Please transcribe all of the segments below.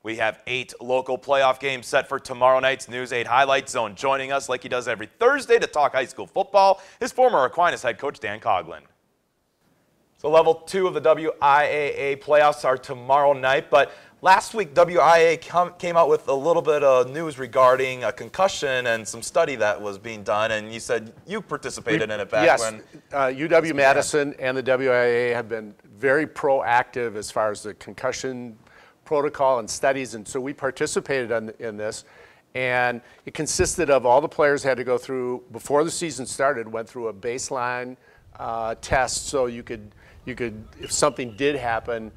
We have 8 local playoff games set for tomorrow night's News 8 Highlight Zone. Joining us like he does every Thursday to talk high school football is former Aquinas head coach Dan Coughlin. So level 2 of the WIAA playoffs are tomorrow night, but last week WIAA came out with a little bit of news regarding a concussion and some study that was being done, and you said you participated in it back when. Yes, UW-Madison and the WIAA have been very proactive as far as the concussion protocol and studies, and so we participated in this, and it consisted of all the players had to go through, before the season started, went through a baseline test, so you could, if something did happen,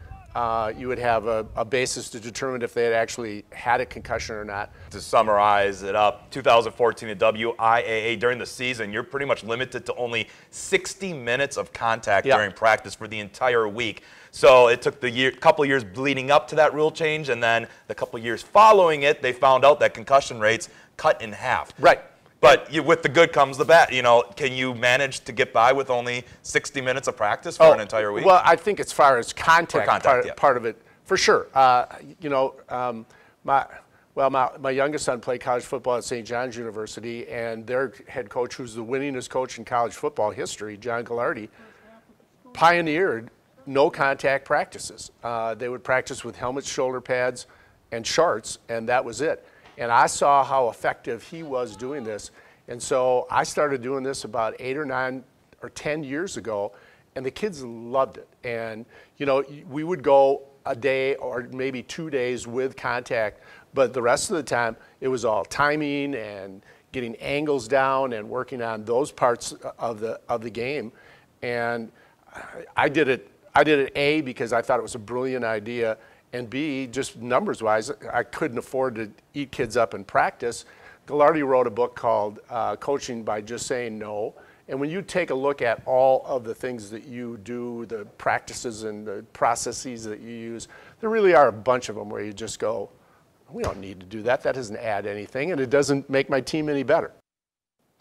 you would have a basis to determine if they had actually had a concussion or not. To summarize it up, 2014 at WIAA, during the season, you're pretty much limited to only 60 minutes of contact during practice for the entire week. So it took the couple years leading up to that rule change, and then the couple years following it, they found out that concussion rates cut in half. Right. But with the good comes the bad. You know, can you manage to get by with only 60 minutes of practice for an entire week? Well, I think as far as contact part of it, for sure. You know, my youngest son played college football at St. John's University, and their head coach, who's the winningest coach in college football history, John Gallardi, pioneered no contact practices. They would practice with helmets, shoulder pads, and shorts, and that was it. And I saw how effective he was doing this. And so I started doing this about 8 or 9 or 10 years ago, and the kids loved it. And, you know, we would go a day or maybe 2 days with contact, but the rest of the time it was all timing and getting angles down and working on those parts of the game. And I did it A, because I thought it was a brilliant idea, and B, just numbers-wise, I couldn't afford to eat kids up in practice. Gallardi wrote a book called Coaching by Just Saying No. And when you take a look at all of the things that you do, the practices and the processes that you use, there really are a bunch of them where you just go, we don't need to do that. That doesn't add anything, and it doesn't make my team any better.